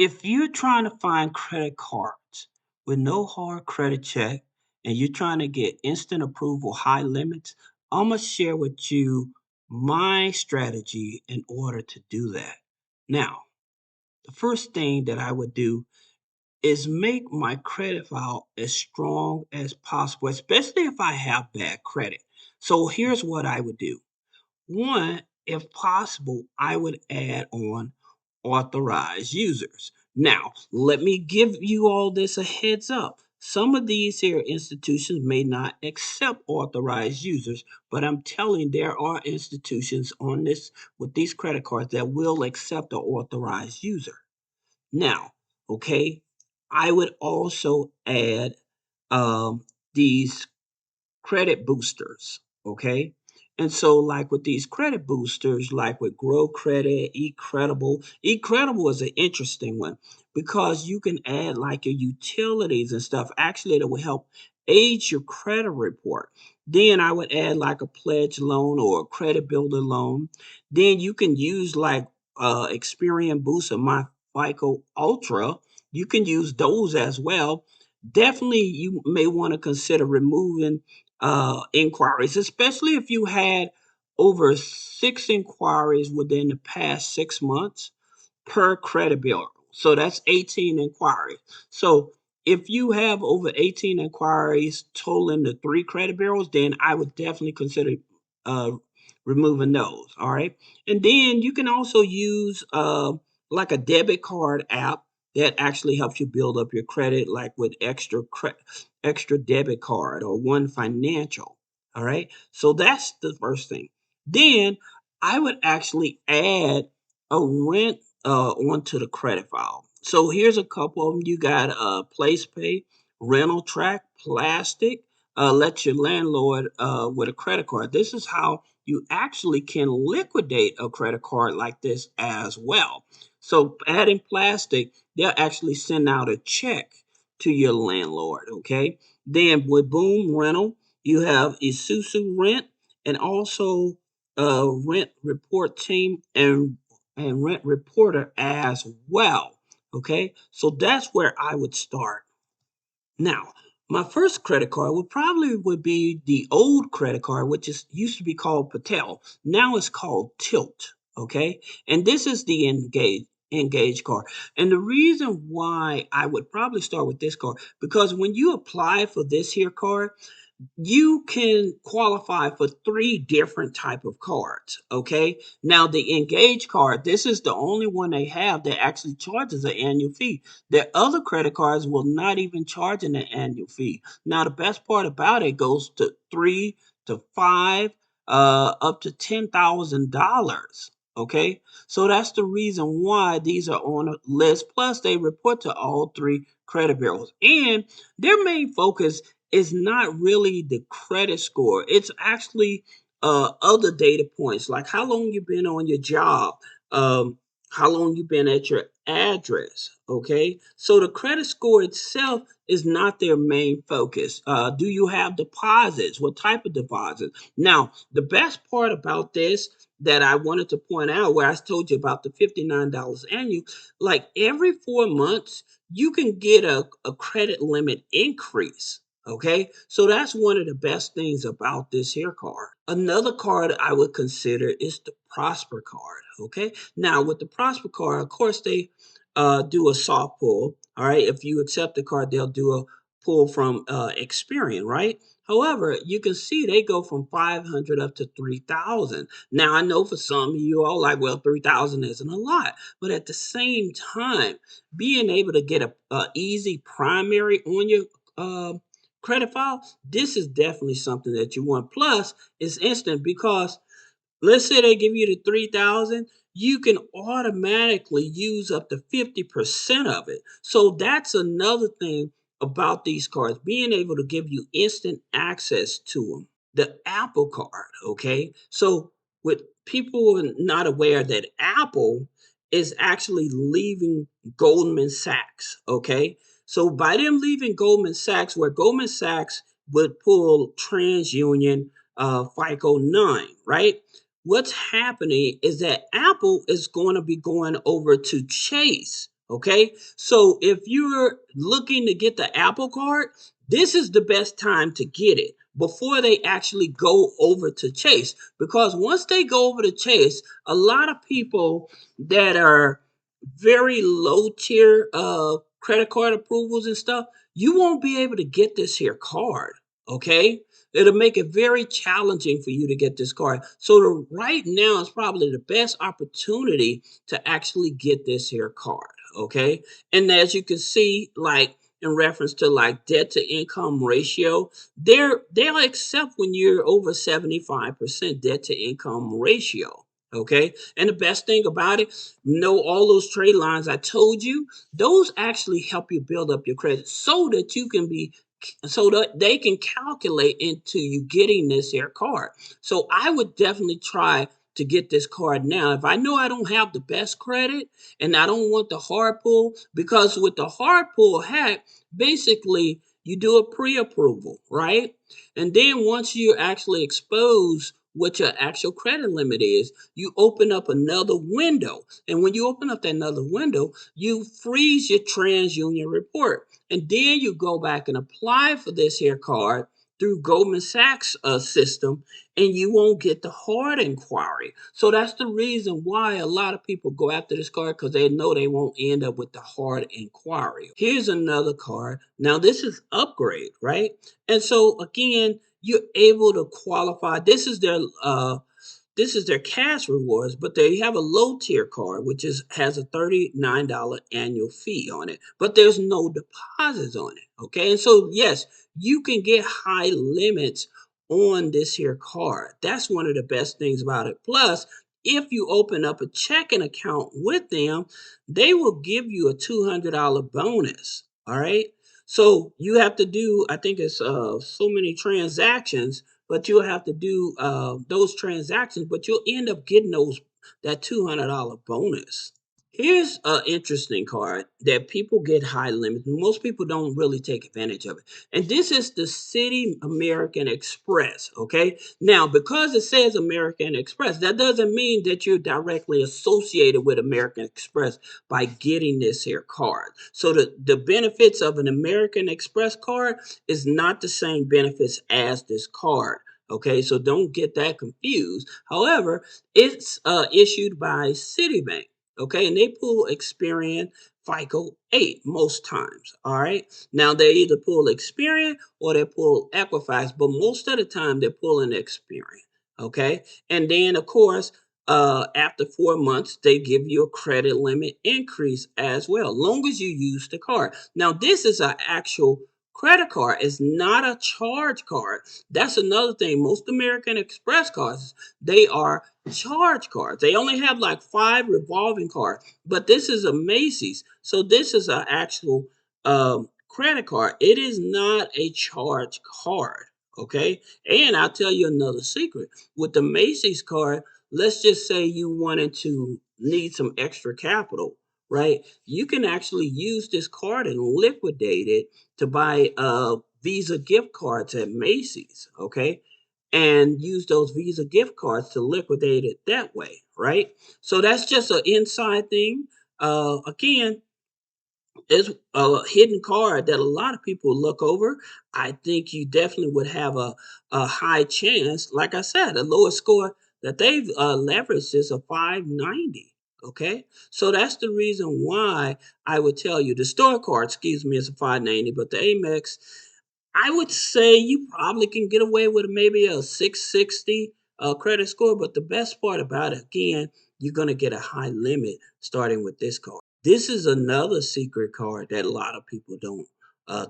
If you're trying to find credit cards with no hard credit check and you're trying to get instant approval, high limits, I'm going to share with you my strategy in order to do that. Now, the first thing that I would do is make my credit file as strong as possible, especially if I have bad credit. So here's what I would do. One, if possible, I would add on authorized users. Now, let me give you all this a heads up. Some of these here institutions may not accept authorized users, but I'm telling there are institutions on this with these credit cards that will accept an authorized user. Now, okay, I would also add these credit boosters, okay? And so, like with these credit boosters, like with Grow Credit, eCredible is an interesting one because you can add like your utilities and stuff. Actually, it will help age your credit report. Then I would add like a pledge loan or a credit builder loan. Then you can use like Experian Boost or My FICO Ultra. You can use those as well. Definitely, you may want to consider removing inquiries, especially if you had over 6 inquiries within the past 6 months per credit bureau. So that's 18 inquiries. So if you have over 18 inquiries totaling the three credit bureaus, then I would definitely consider uh, removing those. All right. And then you can also use like a debit card app that actually helps you build up your credit, like with extra debit card or One Financial. All right. So that's the first thing. Then I would actually add a rent onto the credit file. So here's a couple of them. You got Place Pay, Rental Track, Plastic. Let your landlord with a credit card. This is how you actually can liquidate a credit card like this as well. So adding Plastic, they'll actually send out a check to your landlord. Okay. Then with Boom Rental, you have Isuzu Rent and also Rent Report Team and Rent Reporter as well. Okay, so that's where I would start. Now, my first credit card would be the old credit card, which is used to be called Patel. Now it's called Tilt. Okay, and this is the Engage card. And the reason why I would probably start with this card because when you apply for this here card, you can qualify for three different type of cards. Okay, now the Engage card, this is the only one they have that actually charges an annual fee. Their other credit cards will not even charge an annual fee. Now the best part about it goes to 3 to 5 up to $10,000. Okay, so that's the reason why these are on a list. Plus they report to all three credit bureaus, and their main focus is not really the credit score. It's actually other data points like how long you've been on your job, how long you've been at your address. Okay, so the credit score itself is not their main focus. Do you have deposits? What type of deposits? Now, the best part about this that I wanted to point out, where I told you about the $59 annual, like every 4 months, you can get a credit limit increase. Okay, so that's one of the best things about this here card. Another card I would consider is the Prosper card. Okay, now with the Prosper card, of course, they do a soft pull. All right, if you accept the card, they'll do a pull from Experian, right? However, you can see they go from 500 up to 3,000. Now, I know for some of you all like, well, 3,000 isn't a lot, but at the same time, being able to get a easy primary on your credit file, this is definitely something that you want. Plus, it's instant because let's say they give you the 3,000, you can automatically use up to 50% of it. So that's another thing about these cards, being able to give you instant access to them. The Apple card, okay? So with people not aware that Apple is actually leaving Goldman Sachs, okay? So by them leaving Goldman Sachs, where Goldman Sachs would pull TransUnion, FICO 9, right? What's happening is that Apple is going to be going over to Chase. Okay. So if you're looking to get the Apple Card, this is the best time to get it before they actually go over to Chase. Because once they go over to Chase, a lot of people that are very low tier credit card approvals and stuff, you won't be able to get this here card. Okay. It'll make it very challenging for you to get this card. So right now is probably the best opportunity to actually get this here card. Okay. And as you can see, like in reference to like debt to income ratio, they'll accept when you're over 75% debt to income ratio. Okay. And the best thing about it, know all those trade lines I told you, those actually help you build up your credit so that you can be so that they can calculate into you getting this here card. So I would definitely try to get this card now. If I know I don't have the best credit and I don't want the hard pull, because with the hard pull hack, basically you do a pre-approval, right? And then once you actually expose what your actual credit limit is, you open up another window. And when you open up that another window, you freeze your TransUnion report. And then you go back and apply for this here card through Goldman Sachs system, and you won't get the hard inquiry. So that's the reason why a lot of people go after this card, because they know they won't end up with the hard inquiry. Here's another card. Now this is upgrade, right? And so again, you're able to qualify. This is their cash rewards, but they have a low tier card, which is has a $39 annual fee on it, but there's no deposits on it. Okay. And so yes, you can get high limits on this here card. That's one of the best things about it. Plus, if you open up a checking account with them, they will give you a $200 bonus. All right. So you have to do, I think it's so many transactions, but you'll have to do those transactions, but you'll end up getting that $200 bonus. Here's an interesting card that people get high limits. Most people don't really take advantage of it. And this is the City American Express. Okay. Now, because it says American Express, that doesn't mean that you're directly associated with American Express by getting this here card. So the benefits of an American Express card is not the same benefits as this card. Okay, so don't get that confused. However, it's issued by Citibank. Okay, and they pull Experian FICO 8 most times. All right, now they either pull Experian or they pull Equifax, but most of the time they're pulling Experian. Okay, and then of course, after 4 months, they give you a credit limit increase as well, long as you use the card. Now, this is an actual credit card, it's not a charge card. That's another thing. Most American Express cards, they are charge cards. They only have like 5 revolving cards, but this is a Macy's. So this is an actual credit card. It is not a charge card. Okay. And I'll tell you another secret. With the Macy's card, let's just say you wanted to need some extra capital, right? You can actually use this card and liquidate it to buy Visa gift cards at Macy's, okay? And use those Visa gift cards to liquidate it that way, right? So that's just an inside thing. Again, it's a hidden card that a lot of people look over. I think you definitely would have a high chance. Like I said, the lowest score that they've leveraged is a 590. Okay, so that's the reason why I would tell you the store card, excuse me, is a 590, but the Amex, I would say you probably can get away with maybe a 660 credit score. But the best part about it, again, you're going to get a high limit starting with this card. This is another secret card that a lot of people don't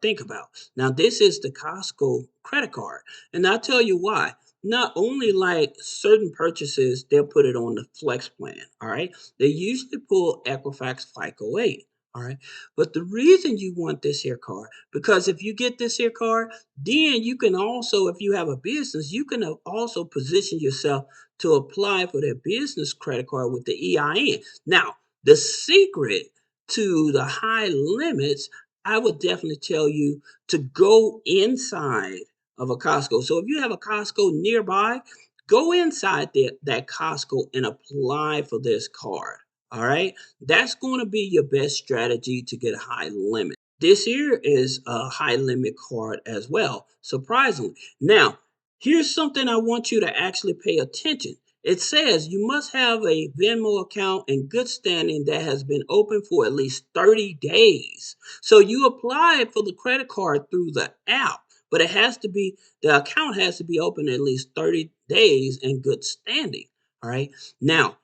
think about. Now, this is the Costco credit card. And I'll tell you why. Not only like certain purchases, they'll put it on the flex plan. All right. They usually pull Equifax FICO 8. All right. But the reason you want this here card, because if you get this here card, then you can also, if you have a business, you can also position yourself to apply for their business credit card with the EIN. Now, the secret to the high limits, I would definitely tell you to go inside of a Costco. So if you have a Costco nearby, go inside that Costco and apply for this card. All right. That's going to be your best strategy to get a high limit. This here is a high limit card as well, surprisingly. Now, here's something I want you to actually pay attention. It says you must have a Venmo account in good standing that has been open for at least 30 days. So you apply for the credit card through the app, but the account has to be open at least 30 days in good standing. All right. Now,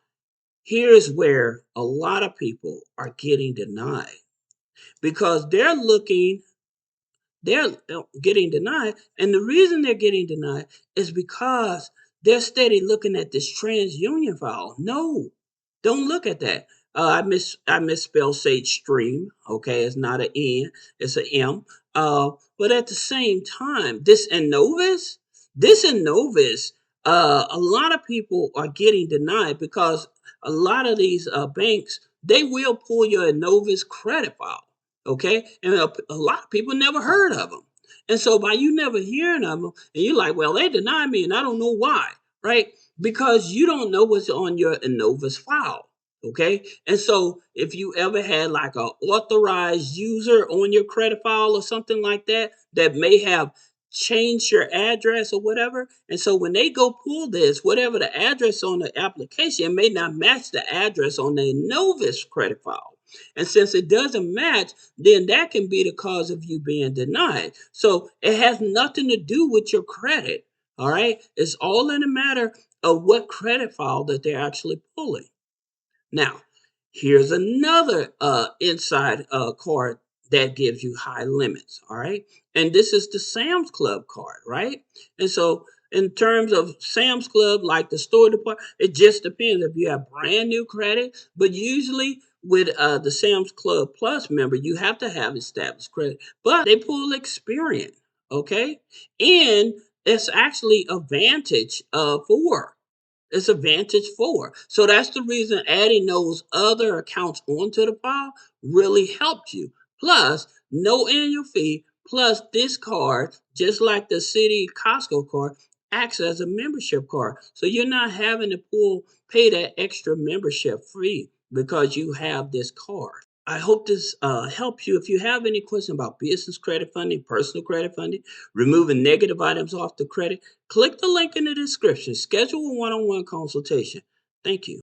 here's where a lot of people are getting denied because they're getting denied. And the reason they're getting denied is because they're steady looking at this TransUnion file. No, don't look at that. I misspelled Sage Stream. Okay, it's not an N, it's an M. But at the same time, this Innovis, a lot of people are getting denied because a lot of these banks they will pull your Innovis credit file. Okay, and a lot of people never heard of them, and so by you never hearing of them, and you're like, well, they denied me, and I don't know why, right? Because you don't know what's on your Innovis file. Okay, and so if you ever had like a authorized user on your credit file or something like that that may have changed your address or whatever, and so when they go pull this, whatever the address on the application may not match the address on the Innovis credit file. And since it doesn't match, then that can be the cause of you being denied. So it has nothing to do with your credit. All right. It's all in a matter of what credit file that they're actually pulling. Now, here's another inside card that gives you high limits. All right. And this is the Sam's Club card, right? And so, in terms of Sam's Club, like the store department, it just depends if you have brand new credit. But usually, with the Sam's Club Plus member, you have to have established credit. But they pull Experian, okay? And it's actually a Vantage 4. It's Advantage 4. So that's the reason adding those other accounts onto the file really helped you. Plus, no annual fee. Plus, this card, just like the City Costco card, acts as a membership card. So you're not having to pay that extra membership fee because you have this card. I hope this helps you. If you have any question about business credit funding, personal credit funding, removing negative items off the credit, click the link in the description. Schedule a one-on-one consultation. Thank you.